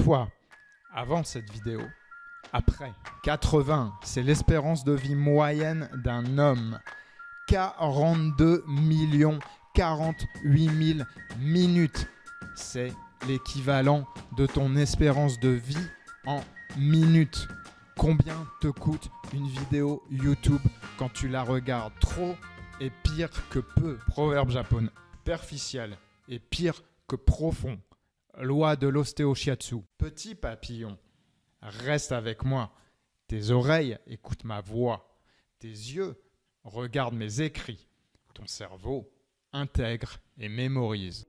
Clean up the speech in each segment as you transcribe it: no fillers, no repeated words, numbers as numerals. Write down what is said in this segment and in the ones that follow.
Toi, avant cette vidéo, après. 80, c'est l'espérance de vie moyenne d'un homme. 42 48 000 minutes. C'est l'équivalent de ton espérance de vie en minutes. Combien te coûte une vidéo YouTube quand tu la regardes? Trop est pire que peu. Proverbe japonais. Superficiel est pire que profond. Loi de l'ostéoshiatsu. Petit papillon, reste avec moi. Tes oreilles écoutent ma voix. Tes yeux regardent mes écrits. Ton cerveau intègre et mémorise.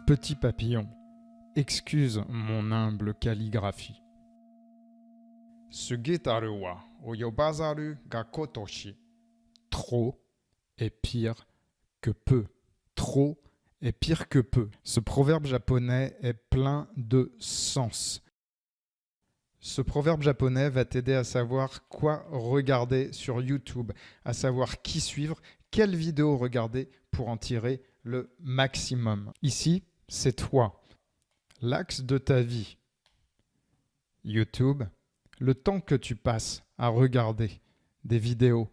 Petit papillon, excuse mon humble calligraphie. Sugitaru wa oyobazaru ga kotoshi. Trop est pire que peu. Trop est pire que peu. Ce proverbe japonais est plein de sens. Ce proverbe japonais va t'aider à savoir quoi regarder sur YouTube, à savoir qui suivre, quelle vidéo regarder pour en tirer le maximum. Ici, c'est toi, l'axe de ta vie. YouTube, le temps que tu passes à regarder des vidéos,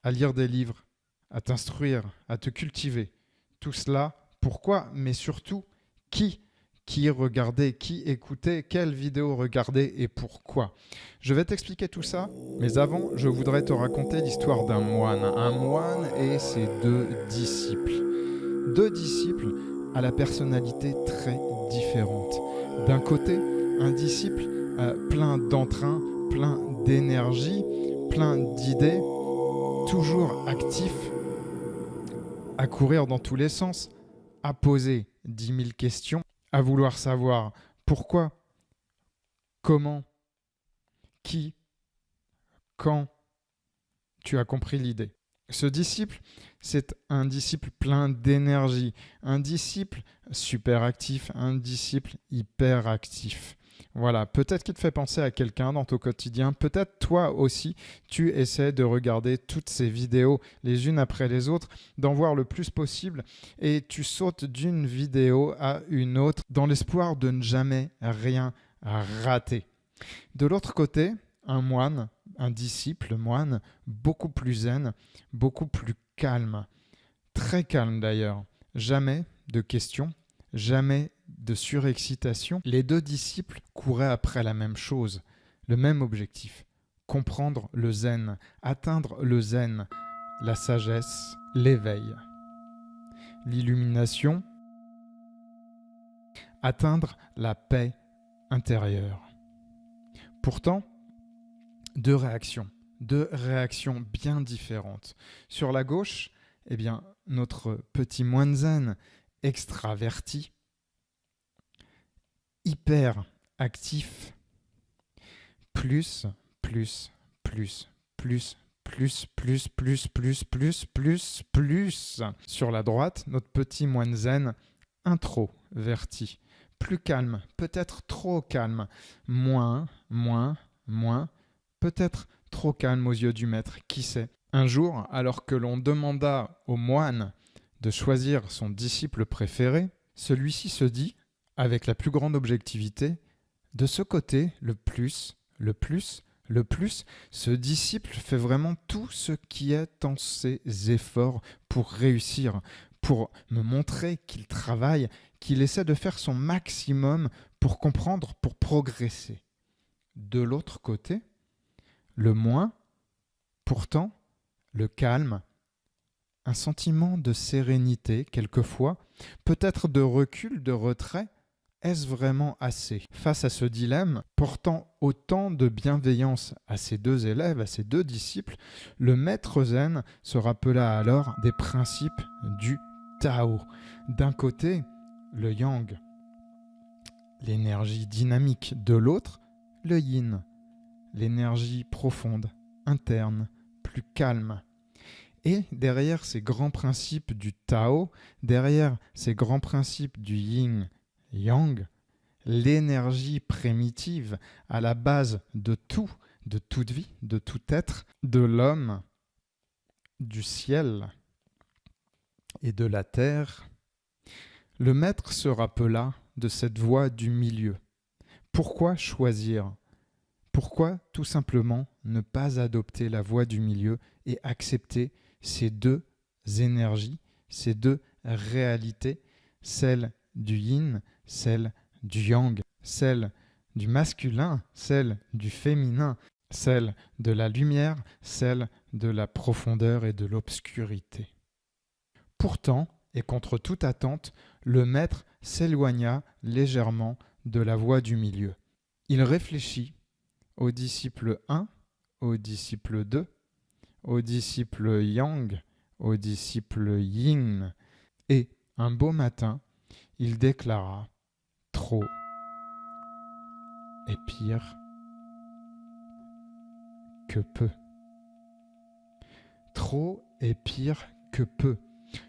à lire des livres, à t'instruire, à te cultiver. Tout cela, pourquoi? Mais surtout, qui regarder, qui écouter, quelle vidéo regarder et pourquoi. Je vais t'expliquer tout ça, mais avant, je voudrais te raconter l'histoire d'un moine. Un moine et ses deux disciples. Deux disciples à la personnalité très différente. D'un côté, un disciple plein d'entrain, plein d'énergie, plein d'idées, toujours actif, à courir dans tous les sens, à poser 10 000 questions, à vouloir savoir pourquoi, comment, qui, quand. Tu as compris l'idée. Ce disciple, c'est un disciple plein d'énergie, un disciple super actif, un disciple hyper actif. Voilà, peut-être qu'il te fait penser à quelqu'un dans ton quotidien, peut-être toi aussi, tu essaies de regarder toutes ces vidéos les unes après les autres, d'en voir le plus possible et tu sautes d'une vidéo à une autre dans l'espoir de ne jamais rien rater. De l'autre côté, un moine, un disciple moine, beaucoup plus zen, beaucoup plus calme, très calme d'ailleurs. Jamais de questions, jamais de surexcitation. Les deux disciples couraient après la même chose, le même objectif, comprendre le zen, atteindre le zen, la sagesse, l'éveil, l'illumination, atteindre la paix intérieure. Pourtant, deux réactions bien différentes. Sur la gauche, eh bien, notre petit moine zen extraverti, hyper actif, plus. Sur la droite, notre petit moine zen introverti, plus calme, peut-être trop calme, moins, peut-être trop calme aux yeux du maître, qui sait. Un jour, alors que l'on demanda au moine de choisir son disciple préféré, celui-ci se dit, avec la plus grande objectivité, de ce côté, le plus, ce disciple fait vraiment tout ce qui est en ses efforts pour réussir, pour me montrer qu'il travaille, qu'il essaie de faire son maximum pour comprendre, pour progresser. De l'autre côté, le moins, pourtant, le calme, un sentiment de sérénité quelquefois, peut-être de recul, de retrait, est-ce vraiment assez? Face à ce dilemme, portant autant de bienveillance à ses deux élèves, à ses deux disciples, le maître zen se rappela alors des principes du Tao. D'un côté, le yang, l'énergie dynamique de l'autre, le yin, l'énergie profonde, interne, plus calme. Et derrière ces grands principes du Tao, derrière ces grands principes du yin-yang, l'énergie primitive à la base de tout, de toute vie, de tout être, de l'homme, du ciel et de la terre, le maître se rappela de cette voie du milieu. Pourquoi choisir ? Pourquoi tout simplement ne pas adopter la voie du milieu et accepter ces deux énergies, ces deux réalités, celle du yin, celle du yang, celle du masculin, celle du féminin, celle de la lumière, celle de la profondeur et de l'obscurité. Pourtant, et contre toute attente, le maître s'éloigna légèrement de la voie du milieu. Il réfléchit au disciple 1, au disciple 2, au disciple yang, au disciple yin, et un beau matin, il déclara « Trop est pire que peu ». Trop est pire que peu.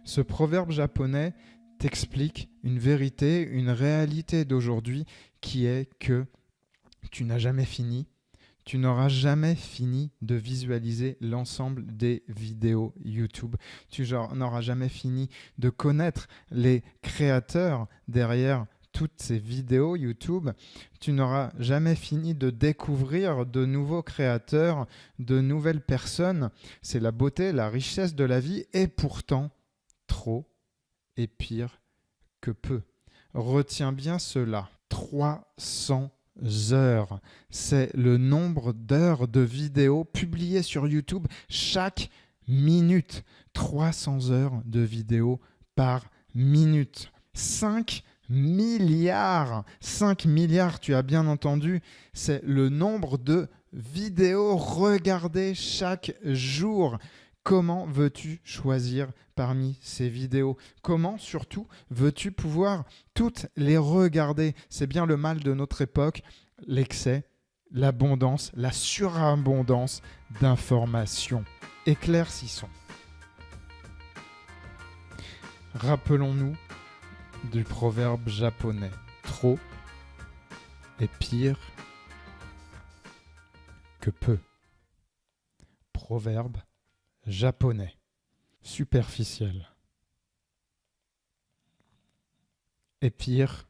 Ce proverbe japonais t'explique une vérité, une réalité d'aujourd'hui qui est que tu n'as jamais fini, tu n'auras jamais fini de visualiser l'ensemble des vidéos YouTube. Tu n'auras jamais fini de connaître les créateurs derrière toutes ces vidéos YouTube. Tu n'auras jamais fini de découvrir de nouveaux créateurs, de nouvelles personnes. C'est la beauté, la richesse de la vie et pourtant, trop est pire que peu. Retiens bien cela. 300 heures. C'est le nombre d'heures de vidéos publiées sur YouTube chaque minute. 300 heures de vidéos par minute. 5 milliards. 5 milliards, tu as bien entendu. C'est le nombre de vidéos regardées chaque jour. Comment veux-tu choisir parmi ces vidéos ? Comment, surtout, veux-tu pouvoir toutes les regarder ? C'est bien le mal de notre époque, l'excès, l'abondance, la surabondance d'informations. Éclaircissons. Rappelons-nous du proverbe japonais. Trop est pire que peu. Proverbe japonais, superficiel, est pire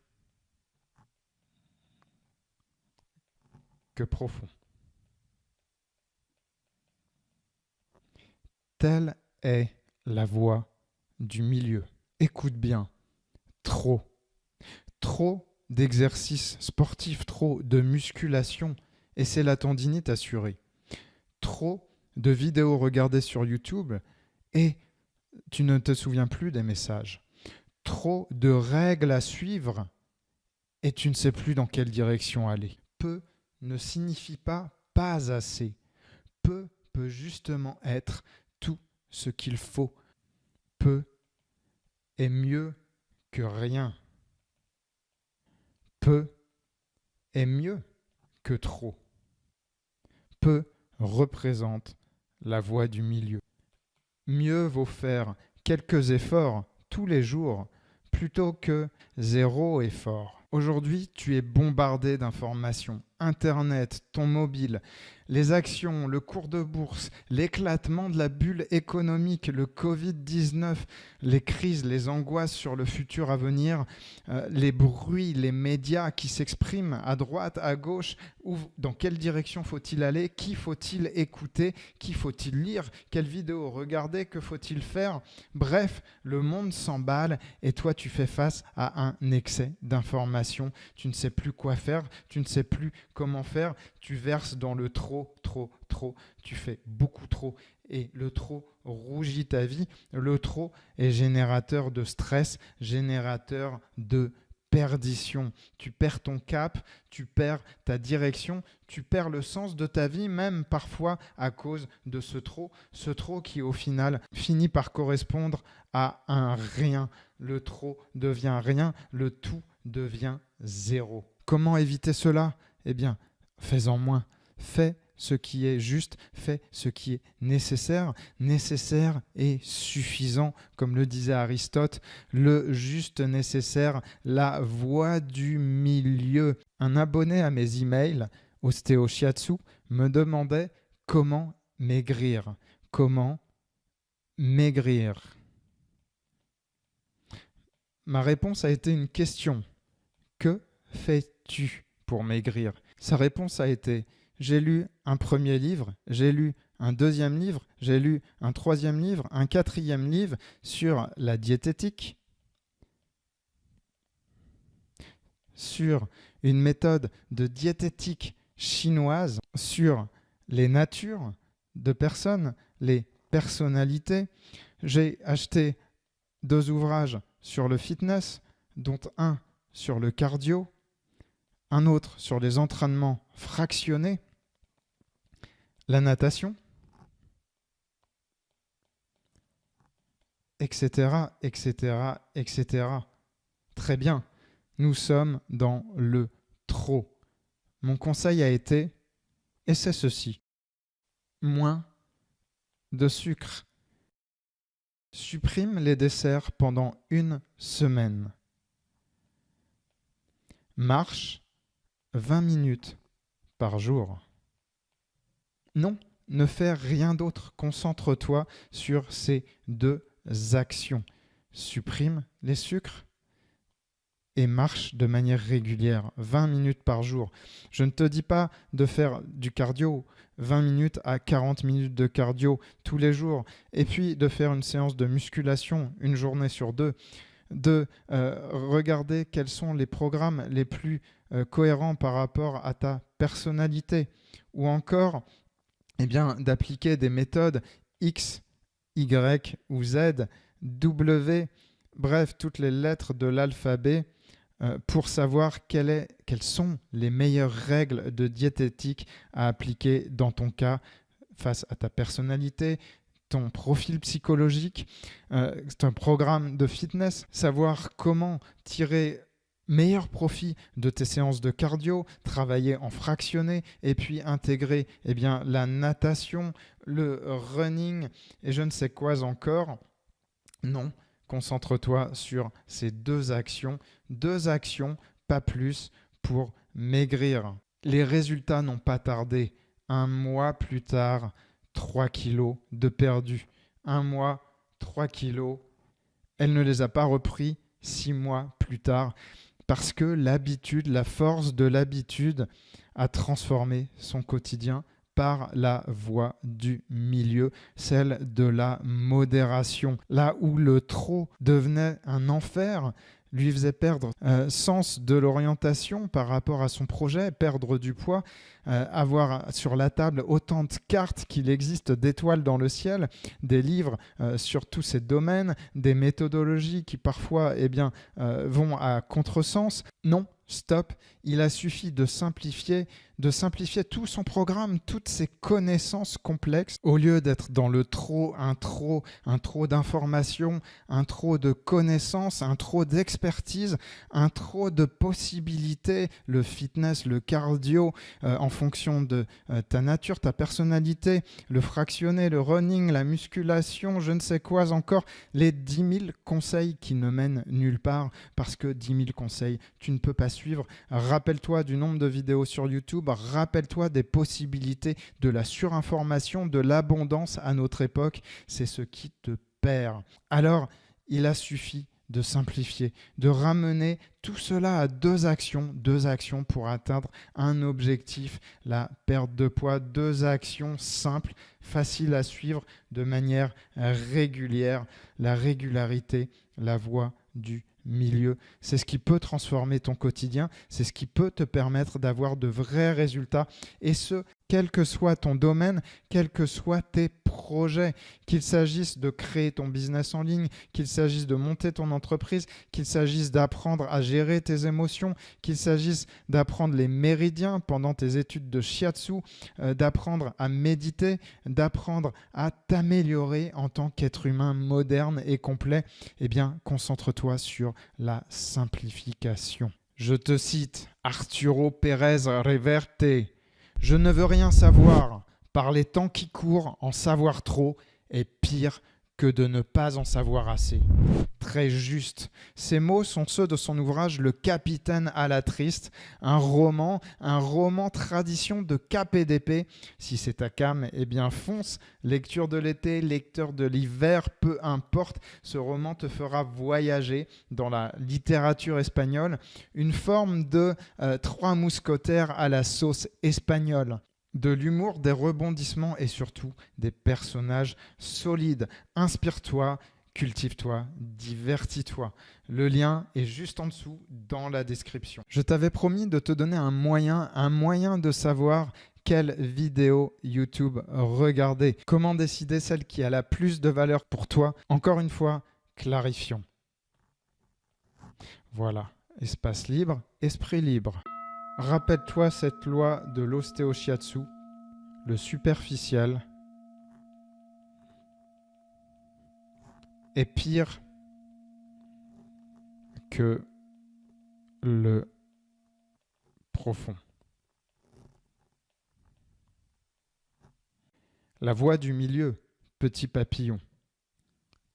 que profond. Telle est la voie du milieu. Écoute bien, trop d'exercices sportifs, trop de musculation, et c'est la tendinite assurée. Trop de vidéos regardées sur YouTube et tu ne te souviens plus des messages. Trop de règles à suivre et tu ne sais plus dans quelle direction aller. Peu ne signifie pas assez. Peu peut justement être tout ce qu'il faut. Peu est mieux que rien. Peu est mieux que trop. Peu représente la voie du milieu. Mieux vaut faire quelques efforts tous les jours plutôt que zéro effort. Aujourd'hui, tu es bombardé d'informations. Internet, ton mobile, les actions, le cours de bourse, l'éclatement de la bulle économique, le Covid-19, les crises, les angoisses sur le futur à venir, les bruits, les médias qui s'expriment à droite, à gauche, dans quelle direction faut-il aller, qui faut-il écouter, qui faut-il lire, quelle vidéo regarder, que faut-il faire. Bref, le monde s'emballe et toi tu fais face à un excès d'informations. Tu ne sais plus quoi faire, tu ne sais plus comment faire, tu verses dans le trop, tu fais beaucoup trop et le trop rougit ta vie. Le trop est générateur de stress, générateur de perdition. Tu perds ton cap, tu perds ta direction, tu perds le sens de ta vie, même parfois à cause de ce trop qui au final finit par correspondre à un rien. Le trop devient rien, le tout devient zéro. Comment éviter cela? Eh bien, fais-en moins. Fais ce qui est juste, fais ce qui est nécessaire. Nécessaire et suffisant, comme le disait Aristote, le juste nécessaire, la voie du milieu. Un abonné à mes emails, Ostéo Shiatsu, me demandait comment maigrir. Comment maigrir? Ma réponse a été une question. Que fais-tu pour maigrir? Sa réponse a été: j'ai lu un premier livre, j'ai lu un deuxième livre, j'ai lu un troisième livre, un quatrième livre sur la diététique, sur une méthode de diététique chinoise, sur les natures de personnes, les personnalités. J'ai acheté 2 ouvrages sur le fitness, dont un sur le cardio, un autre sur les entraînements fractionnés, la natation, etc., etc., etc. Très bien, nous sommes dans le trop. Mon conseil a été, et c'est ceci: moins de sucre. Supprime les desserts pendant 1 semaine. Marche 20 minutes par jour. Non, ne fais rien d'autre. Concentre-toi sur ces 2 actions. Supprime les sucres et marche de manière régulière, 20 minutes par jour. Je ne te dis pas de faire du cardio, 20 minutes à 40 minutes de cardio tous les jours, et puis de faire une séance de musculation 1 journée sur 2, de regarder quels sont les programmes les plus cohérents par rapport à ta personnalité, ou encore d'appliquer des méthodes X, Y ou Z, W, bref, toutes les lettres de l'alphabet, pour savoir quelles sont les meilleures règles de diététique à appliquer dans ton cas face à ta personnalité, ton profil psychologique, ton programme de fitness, savoir comment tirer meilleur profit de tes séances de cardio, travailler en fractionné et puis intégrer la natation, le running et je ne sais quoi encore. Non, concentre-toi sur ces 2 actions, pas plus, pour maigrir. Les résultats n'ont pas tardé. 1 mois plus tard, 3 kilos de perdu. 1 mois, 3 kilos. Elle ne les a pas repris 6 mois plus tard parce que l'habitude, la force de l'habitude a transformé son quotidien par la voie du milieu, celle de la modération. Là où le trop devenait un enfer, lui faisait perdre sens de l'orientation par rapport à son projet, perdre du poids, avoir sur la table autant de cartes qu'il existe d'étoiles dans le ciel, des livres sur tous ces domaines, des méthodologies qui parfois vont à contresens. Non, stop, il a suffi de simplifier tout son programme, toutes ses connaissances complexes, au lieu d'être dans le trop, un trop d'informations, un trop de connaissances, un trop d'expertise, un trop de possibilités, le fitness, le cardio, en fonction de ta nature, ta personnalité, le fractionné, le running, la musculation, je ne sais quoi encore, les 10 000 conseils qui ne mènent nulle part, parce que 10 000 conseils, tu ne peux pas suivre. Rappelle-toi du nombre de vidéos sur YouTube, rappelle-toi des possibilités, de la surinformation, de l'abondance à notre époque, c'est ce qui te perd. Alors, il a suffi de simplifier, de ramener tout cela à 2 actions pour atteindre un objectif, la perte de poids, 2 actions simples, faciles à suivre de manière régulière, la régularité, la voie du milieu. C'est ce qui peut transformer ton quotidien, c'est ce qui peut te permettre d'avoir de vrais résultats, et ce, quel que soit ton domaine, quels que soient tes projets, qu'il s'agisse de créer ton business en ligne, qu'il s'agisse de monter ton entreprise, qu'il s'agisse d'apprendre à gérer tes émotions, qu'il s'agisse d'apprendre les méridiens pendant tes études de shiatsu, d'apprendre à méditer, d'apprendre à t'améliorer en tant qu'être humain moderne et complet, concentre-toi sur la simplification. Je te cite Arturo Pérez Reverte. Je ne veux rien savoir. Par les temps qui courent, en savoir trop est pire que de ne pas en savoir assez. Très juste. Ces mots sont ceux de son ouvrage Le Capitaine à la Triste, un roman tradition de Cap et d'épée. Si c'est ta came, eh bien fonce. Lecture de l'été, lecteur de l'hiver, peu importe, ce roman te fera voyager dans la littérature espagnole, une forme de Trois mousquetaires à la sauce espagnole. De l'humour, des rebondissements et surtout des personnages solides. Inspire-toi, cultive-toi, divertis-toi. Le lien est juste en dessous dans la description. Je t'avais promis de te donner un moyen de savoir quelle vidéo YouTube regarder. Comment décider celle qui a la plus de valeur pour toi? Encore une fois, clarifions. Voilà, espace libre, esprit libre. Rappelle-toi cette loi de l'ostéoshiatsu, le superficiel est pire que le profond. La voie du milieu, petit papillon.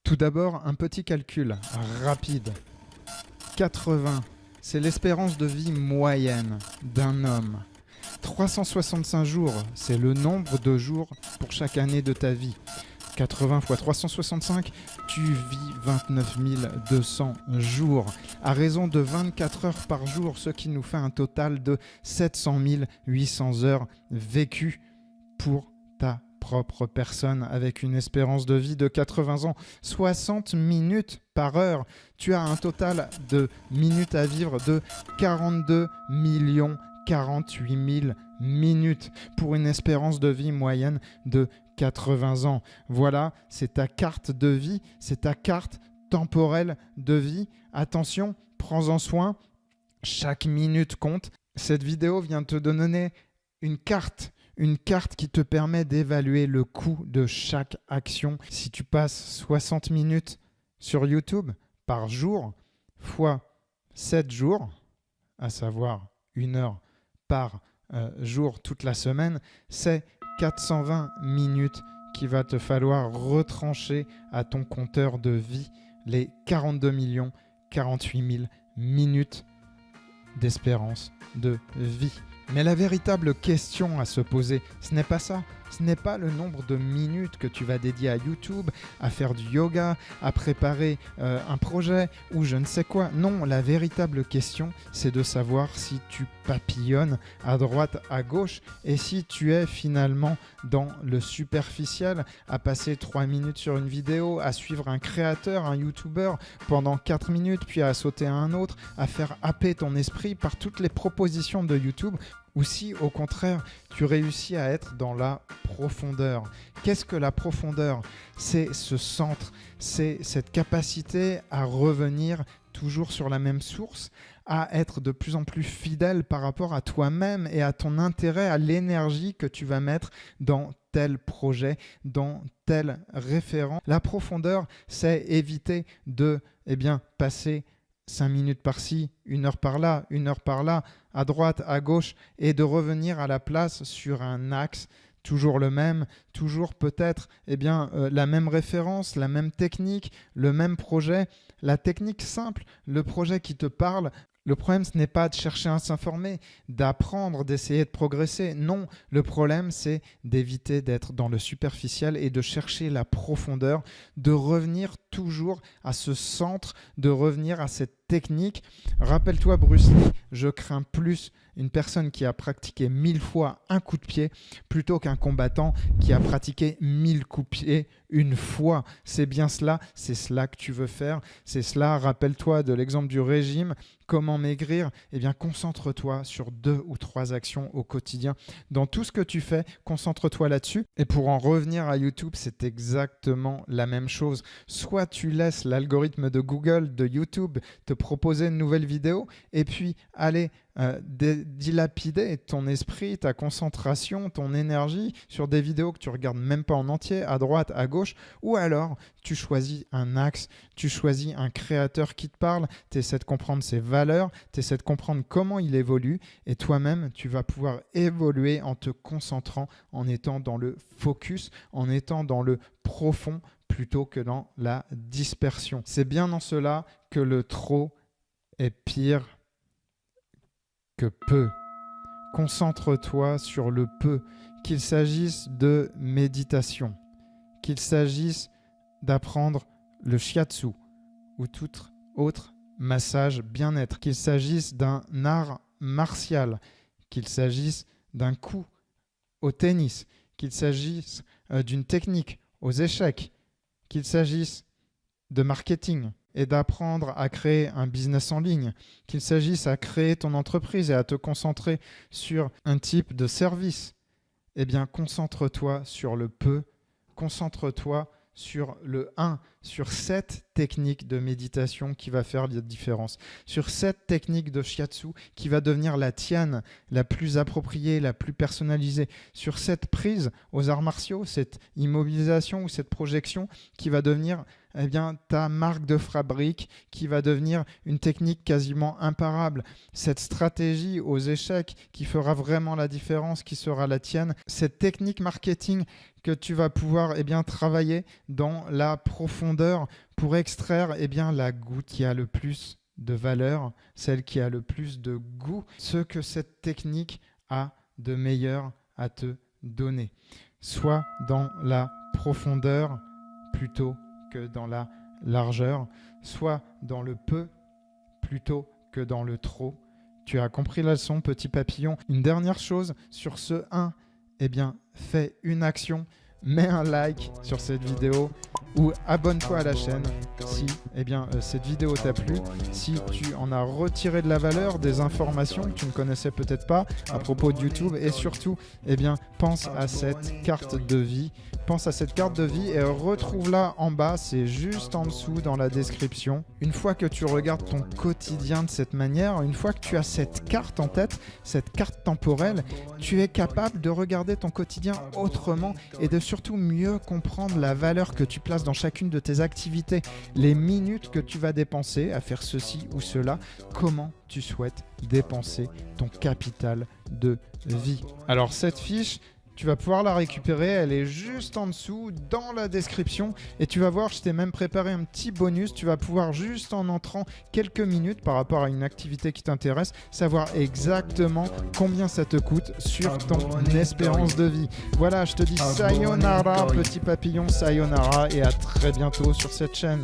Tout d'abord, un petit calcul rapide. 80. C'est l'espérance de vie moyenne d'un homme. 365 jours, c'est le nombre de jours pour chaque année de ta vie. 80 fois 365, tu vis 29 200 jours, à raison de 24 heures par jour, ce qui nous fait un total de 700 800 heures vécues pour ta propre personne, avec une espérance de vie de 80 ans, 60 minutes par heure. Tu as un total de minutes à vivre de 42 48 000 minutes pour une espérance de vie moyenne de 80 ans. Voilà, c'est ta carte de vie, c'est ta carte temporelle de vie. Attention, prends-en soin, chaque minute compte. Cette vidéo vient te donner une carte qui te permet d'évaluer le coût de chaque action. Si tu passes 60 minutes sur YouTube par jour, fois 7 jours, à savoir 1 heure par jour toute la semaine, c'est 420 minutes qu'il va te falloir retrancher à ton compteur de vie les 42 48 000 minutes d'espérance de vie. Mais la véritable question à se poser, ce n'est pas ça. Ce n'est pas le nombre de minutes que tu vas dédier à YouTube, à faire du yoga, à préparer un projet ou je ne sais quoi. Non, la véritable question, c'est de savoir si tu papillonnes à droite, à gauche et si tu es finalement dans le superficiel, à passer 3 minutes sur une vidéo, à suivre un créateur, un YouTuber pendant 4 minutes, puis à sauter à un autre, à faire happer ton esprit par toutes les propositions de YouTube. Ou si, au contraire, tu réussis à être dans la profondeur. Qu'est-ce que la profondeur? C'est ce centre, c'est cette capacité à revenir toujours sur la même source, à être de plus en plus fidèle par rapport à toi-même et à ton intérêt, à l'énergie que tu vas mettre dans tel projet, dans tel référent. La profondeur, c'est éviter de passer 5 minutes par-ci, 1 heure par-là, 1 heure par-là, à droite, à gauche, et de revenir à la place sur un axe, toujours le même, toujours peut-être la même référence, la même technique, le même projet, la technique simple, le projet qui te parle. Le problème, ce n'est pas de chercher à s'informer, d'apprendre, d'essayer de progresser. Non, le problème, c'est d'éviter d'être dans le superficiel et de chercher la profondeur, de revenir toujours à ce centre, de revenir à cette technique. Rappelle-toi, Bruce Lee, je crains plus une personne qui a pratiqué 1000 fois un coup de pied plutôt qu'un combattant qui a pratiqué 1000 coups de pied une fois. C'est bien cela, c'est cela que tu veux faire. C'est cela, rappelle-toi de l'exemple du régime. Comment maigrir? Concentre-toi sur 2 ou 3 actions au quotidien. Dans tout ce que tu fais, concentre-toi là-dessus. Et pour en revenir à YouTube, c'est exactement la même chose. Soit tu laisses l'algorithme de Google, de YouTube, te proposer une nouvelle vidéo et puis aller dilapider ton esprit, ta concentration, ton énergie sur des vidéos que tu regardes même pas en entier, à droite, à gauche, ou alors tu choisis un axe, tu choisis un créateur qui te parle, tu essaies de comprendre ses valeurs, tu essaies de comprendre comment il évolue et toi-même, tu vas pouvoir évoluer en te concentrant, en étant dans le focus, en étant dans le profond plutôt que dans la dispersion. C'est bien dans cela que le trop est pire que peu. Concentre-toi sur le peu, qu'il s'agisse de méditation, qu'il s'agisse d'apprendre le shiatsu ou tout autre massage bien-être, qu'il s'agisse d'un art martial, qu'il s'agisse d'un coup au tennis, qu'il s'agisse d'une technique aux échecs, qu'il s'agisse de marketing et d'apprendre à créer un business en ligne, qu'il s'agisse à créer ton entreprise et à te concentrer sur un type de service, eh bien concentre-toi sur le peu, concentre-toi sur le 1, sur cette technique de méditation qui va faire la différence, sur cette technique de shiatsu qui va devenir la tienne, la plus appropriée, la plus personnalisée, sur cette prise aux arts martiaux, cette immobilisation ou cette projection qui va devenir ta marque de fabrique, qui va devenir une technique quasiment imparable, cette stratégie aux échecs qui fera vraiment la différence, qui sera la tienne, cette technique marketing que tu vas pouvoir travailler dans la profondeur pour extraire la goutte qui a le plus de valeur, celle qui a le plus de goût, ce que cette technique a de meilleur à te donner. Soit dans la profondeur plutôt que dans la largeur, soit dans le peu plutôt que dans le trop. Tu as compris la leçon, petit papillon. Une dernière chose sur ce 1, fais une action, mets un like sur cette vidéo ou abonne-toi à la chaîne si cette vidéo t'a plu, si tu en as retiré de la valeur, des informations que tu ne connaissais peut-être pas à propos de YouTube et surtout, pense à cette carte de vie. Pense à cette carte de vie et retrouve-la en bas, c'est juste en dessous dans la description. Une fois que tu regardes ton quotidien de cette manière, une fois que tu as cette carte en tête, cette carte temporelle, tu es capable de regarder ton quotidien autrement et de surtout mieux comprendre la valeur que tu places dans chacune de tes activités, les minutes que tu vas dépenser à faire ceci ou cela, comment tu souhaites dépenser ton capital de vie. Alors cette fiche, tu vas pouvoir la récupérer, elle est juste en dessous dans la description et tu vas voir, je t'ai même préparé un petit bonus, tu vas pouvoir juste en entrant quelques minutes par rapport à une activité qui t'intéresse, savoir exactement combien ça te coûte sur ton espérance de vie. Voilà, je te dis sayonara petit papillon, sayonara et à très bientôt sur cette chaîne.